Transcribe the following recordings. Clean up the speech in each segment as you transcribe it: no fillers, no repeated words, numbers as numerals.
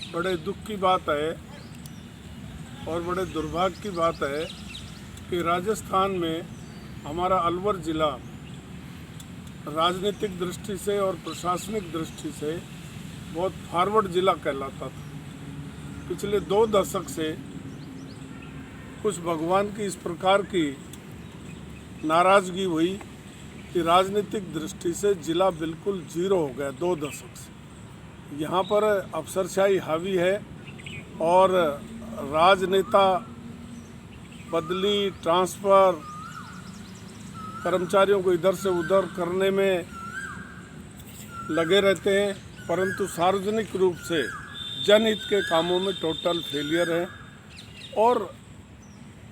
बड़े दुख की बात है और बड़े दुर्भाग्य की बात है कि राजस्थान में हमारा अलवर ज़िला राजनीतिक दृष्टि से और प्रशासनिक दृष्टि से बहुत फॉरवर्ड ज़िला कहलाता था। पिछले 2 दशक से कुछ भगवान की इस प्रकार की नाराज़गी हुई कि राजनीतिक दृष्टि से ज़िला बिल्कुल जीरो हो गया 2 दशक से। यहाँ पर अफसरशाही हावी है और राजनेता बदली, ट्रांसफ़र, कर्मचारियों को इधर से उधर करने में लगे रहते हैं, परंतु सार्वजनिक रूप से जनहित के कामों में टोटल फेलियर है और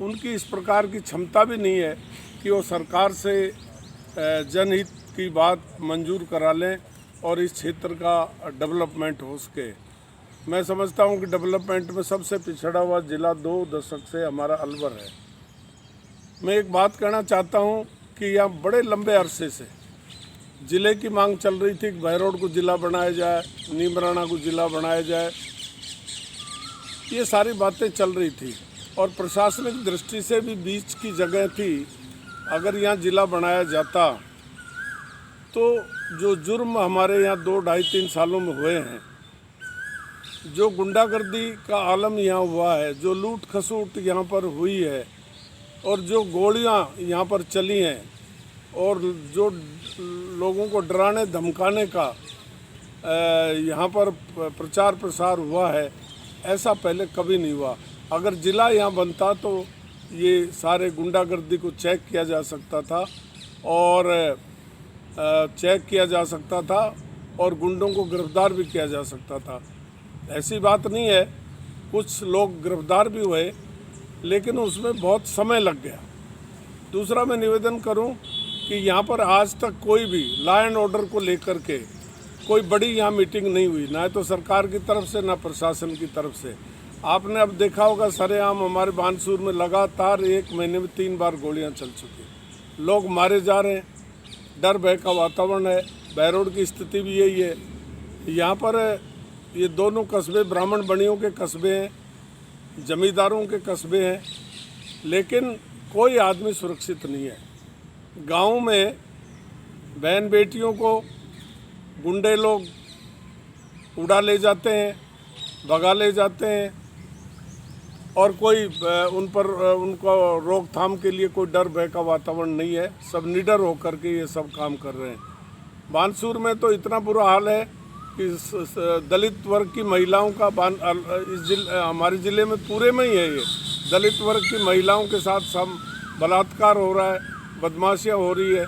उनकी इस प्रकार की क्षमता भी नहीं है कि वो सरकार से जनहित की बात मंजूर करा लें और इस क्षेत्र का डेवलपमेंट हो सके। मैं समझता हूं कि डेवलपमेंट में सबसे पिछड़ा हुआ ज़िला 2 दशक से हमारा अलवर है। मैं एक बात कहना चाहता हूं कि यहाँ बड़े लंबे अरसे से ज़िले की मांग चल रही थी कि बहरोड को ज़िला बनाया जाए, नीमराना को ज़िला बनाया जाए, ये सारी बातें चल रही थी और प्रशासनिक दृष्टि से भी बीच की जगह थी। अगर यहाँ ज़िला बनाया जाता तो जो जुर्म हमारे यहाँ 2, 2.5, 3 सालों में हुए हैं, जो गुंडागर्दी का आलम यहाँ हुआ है, जो लूट खसूट यहाँ पर हुई है और जो गोलियाँ यहाँ पर चली हैं और जो लोगों को डराने धमकाने का यहाँ पर प्रचार प्रसार हुआ है, ऐसा पहले कभी नहीं हुआ। अगर ज़िला यहाँ बनता तो ये सारे गुंडागर्दी को चेक किया जा सकता था और चेक किया जा सकता था और गुंडों को गिरफ्तार भी किया जा सकता था। ऐसी बात नहीं है, कुछ लोग गिरफ्तार भी हुए लेकिन उसमें बहुत समय लग गया। दूसरा, मैं निवेदन करूं कि यहाँ पर आज तक कोई भी लॉ एंड ऑर्डर को लेकर के कोई बड़ी यहाँ मीटिंग नहीं हुई, ना तो सरकार की तरफ से ना प्रशासन की तरफ से। आपने अब देखा होगा सरेआम हमारे बानसूर में लगातार 1 महीने में 3 बार गोलियाँ चल चुकी, लोग मारे जा रहे हैं, डर भय का वातावरण है। बहरोड की स्थिति भी यही है। यहाँ पर ये दोनों कस्बे ब्राह्मण बनियों के कस्बे हैं, जमींदारों के कस्बे हैं, लेकिन कोई आदमी सुरक्षित नहीं है। गांव में बहन बेटियों को गुंडे लोग उड़ा ले जाते हैं, भगा ले जाते हैं और कोई उन पर उनको रोकथाम के लिए कोई डर भय का वातावरण नहीं है। सब निडर होकर के ये सब काम कर रहे हैं। बानसूर में तो इतना बुरा हाल है कि दलित वर्ग की महिलाओं का हमारे ज़िले में पूरे में ही है, ये दलित वर्ग की महिलाओं के साथ सब बलात्कार हो रहा है, बदमाशियाँ हो रही है,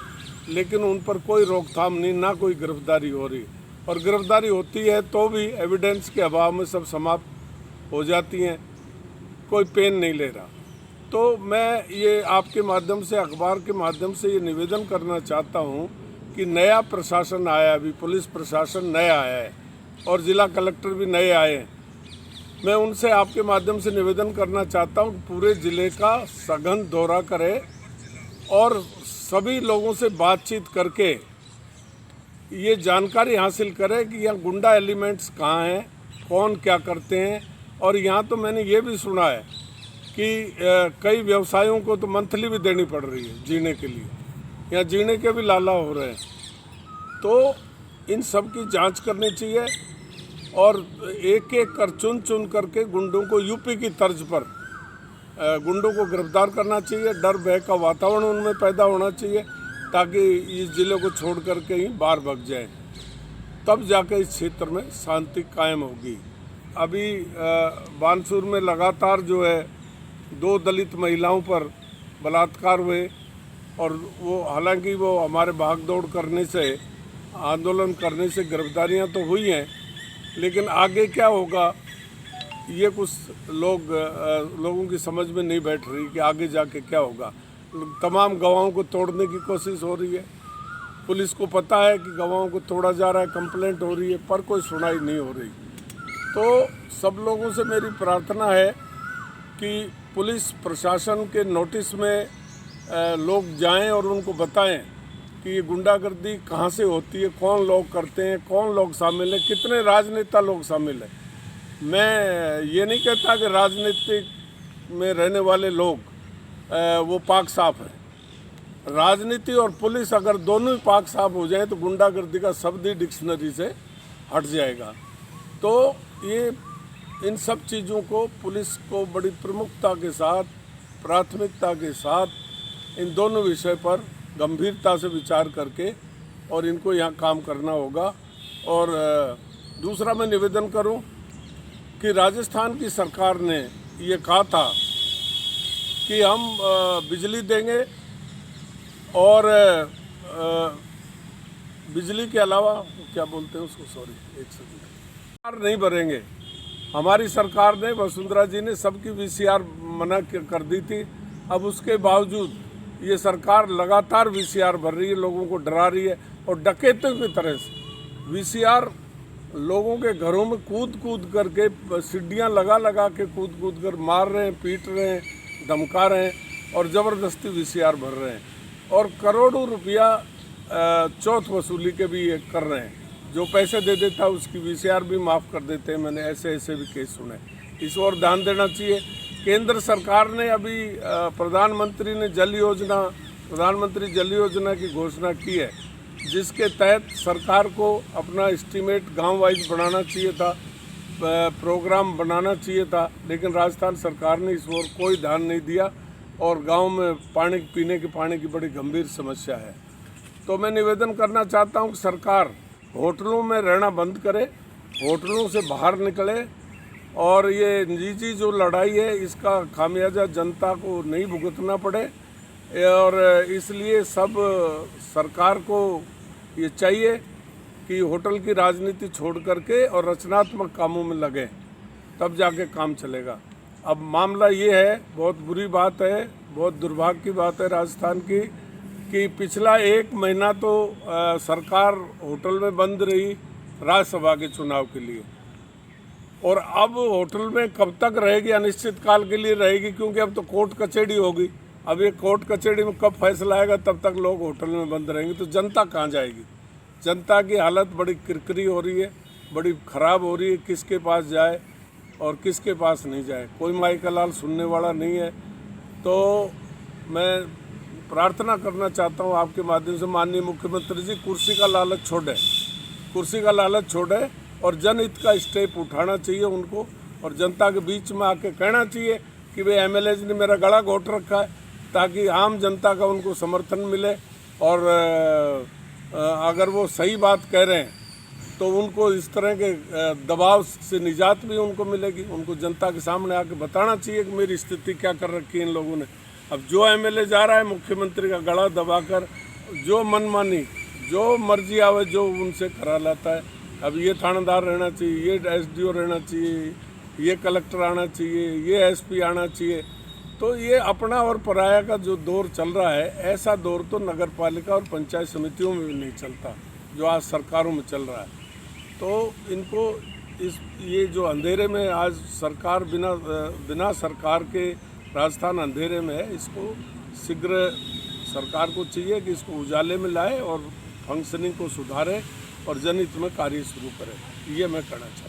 लेकिन उन पर कोई रोकथाम नहीं, ना कोई गिरफ्तारी हो रही, और गिरफ्तारी होती है तो भी एविडेंस के अभाव में सब समाप्त हो जाती हैं, कोई पेन नहीं ले रहा। तो मैं ये आपके माध्यम से, अखबार के माध्यम से ये निवेदन करना चाहता हूँ कि नया प्रशासन आया, अभी पुलिस प्रशासन नया आया है और ज़िला कलेक्टर भी नए आए हैं। मैं उनसे आपके माध्यम से निवेदन करना चाहता हूँ कि पूरे ज़िले का सघन दौरा करें और सभी लोगों से बातचीत करके ये जानकारी हासिल करें कि यहाँ गुंडा एलिमेंट्स कहाँ हैं, कौन क्या करते हैं। और यहाँ तो मैंने ये भी सुना है कि कई व्यवसायों को तो मंथली भी देनी पड़ रही है जीने के लिए, यहाँ जीने के भी लाला हो रहे हैं। तो इन सब की जांच करनी चाहिए और एक एक कर चुन करके गुंडों को यूपी की तर्ज पर गुंडों को गिरफ्तार करना चाहिए। डर भय का वातावरण उनमें पैदा होना चाहिए ताकि इस ज़िले को छोड़ करके ही बाहर भाग जाए, तब जाके इस क्षेत्र में शांति कायम होगी। अभी बानसूर में लगातार जो है 2 दलित महिलाओं पर बलात्कार हुए और वो, हालांकि वो हमारे भाग दौड़ करने से, आंदोलन करने से गिरफ्तारियां तो हुई हैं, लेकिन आगे क्या होगा ये कुछ लोगों की समझ में नहीं बैठ रही कि आगे जाके क्या होगा। तमाम गवाहों को तोड़ने की कोशिश हो रही है, पुलिस को पता है कि गवाहों को तोड़ा जा रहा है, कंप्लेंट हो रही है, पर कोई सुनाई नहीं हो रही। तो सब लोगों से मेरी प्रार्थना है कि पुलिस प्रशासन के नोटिस में लोग जाएं और उनको बताएं कि ये गुंडागर्दी कहाँ से होती है, कौन लोग करते हैं, कौन लोग शामिल हैं, कितने राजनेता लोग शामिल हैं। मैं ये नहीं कहता कि राजनीतिक में रहने वाले लोग वो पाक साफ हैं। राजनीति और पुलिस अगर दोनों ही पाक साफ हो जाए तो गुंडागर्दी का शब्द ही डिक्शनरी से हट जाएगा। तो ये इन सब चीज़ों को पुलिस को बड़ी प्रमुखता के साथ, प्राथमिकता के साथ इन दोनों विषय पर गंभीरता से विचार करके और इनको यहाँ काम करना होगा। और दूसरा मैं निवेदन करूं कि राजस्थान की सरकार ने ये कहा था कि हम बिजली देंगे और बिजली के अलावा क्या बोलते हैं उसको, सॉरी एक सेकंड, नहीं भरेंगे। हमारी सरकार ने, वसुंधरा जी ने सबकी वीसीआर मना कर दी थी। अब उसके बावजूद ये सरकार लगातार वीसीआर भर रही है, लोगों को डरा रही है और डकैतों की तरह से वीसीआर लोगों के घरों में कूद करके, सीढ़ियाँ लगा के कूद कर मार रहे हैं, पीट रहे हैं, धमका रहे हैं और ज़बरदस्ती वीसीआर भर रहे हैं और करोड़ों रुपया चौथ वसूली के भी ये कर रहे हैं। जो पैसे दे देता उसकी वीसीआर भी माफ़ कर देते हैं। मैंने ऐसे भी केस सुने। इस ओर ध्यान देना चाहिए। केंद्र सरकार ने अभी प्रधानमंत्री जल योजना की घोषणा की है, जिसके तहत सरकार को अपना एस्टीमेट गांव वाइज बनाना चाहिए था, प्रोग्राम बनाना चाहिए था, लेकिन राजस्थान सरकार ने इस ओर कोई ध्यान नहीं दिया और गांव में पीने के पानी की बड़ी गंभीर समस्या है। तो मैं निवेदन करना चाहता हूं कि सरकार होटलों में रहना बंद करे, होटलों से बाहर निकले और ये निजी जो लड़ाई है इसका खामियाजा जनता को नहीं भुगतना पड़े। और इसलिए सब सरकार को ये चाहिए कि होटल की राजनीति छोड़ करके और रचनात्मक कामों में लगे, तब जाके काम चलेगा। अब मामला ये है, बहुत बुरी बात है, बहुत दुर्भाग्य की बात है राजस्थान की, कि पिछला 1 महीना तो सरकार होटल में बंद रही राज्यसभा के चुनाव के लिए, और अब होटल में कब तक रहेगी, अनिश्चित काल के लिए रहेगी, क्योंकि अब तो कोर्ट कचहरी होगी। अब ये कोर्ट कचहरी में कब फैसला आएगा तब तक लोग होटल में बंद रहेंगे, तो जनता कहाँ जाएगी। जनता की हालत बड़ी किरकिरी हो रही है, बड़ी ख़राब हो रही है। किसके पास जाए और किसके पास नहीं जाए, कोई माई का लाल सुनने वाला नहीं है। तो मैं प्रार्थना करना चाहता हूँ आपके माध्यम से, माननीय मुख्यमंत्री जी, कुर्सी का लालच छोड़े और जनहित का स्टेप उठाना चाहिए उनको, और जनता के बीच में आके कहना चाहिए कि भाई एमएलए ने मेरा गला घोट रखा है, ताकि आम जनता का उनको समर्थन मिले। और अगर वो सही बात कह रहे हैं तो उनको इस तरह के दबाव से निजात भी उनको मिलेगी। उनको जनता के सामने आके बताना चाहिए कि मेरी स्थिति क्या कर रखी है इन लोगों ने। अब जो एमएलए जा रहा है मुख्यमंत्री का गला दबाकर, जो मनमानी, जो मर्जी आवे जो उनसे करा लाता है। अब ये थानेदार रहना चाहिए, ये एसडीओ रहना चाहिए, ये कलेक्टर आना चाहिए, ये एसपी आना चाहिए। तो ये अपना और पराया का जो दौर चल रहा है, ऐसा दौर तो नगर पालिका और पंचायत समितियों में भी नहीं चलता जो आज सरकारों में चल रहा है। तो इनको ये जो अंधेरे में आज सरकार बिना सरकार के राजस्थान अंधेरे में है, इसको शीघ्र सरकार को चाहिए कि इसको उजाले में लाए और फंक्शनिंग को सुधारे और जनहित में कार्य शुरू करें। ये मैं कहना चाहता हूँ।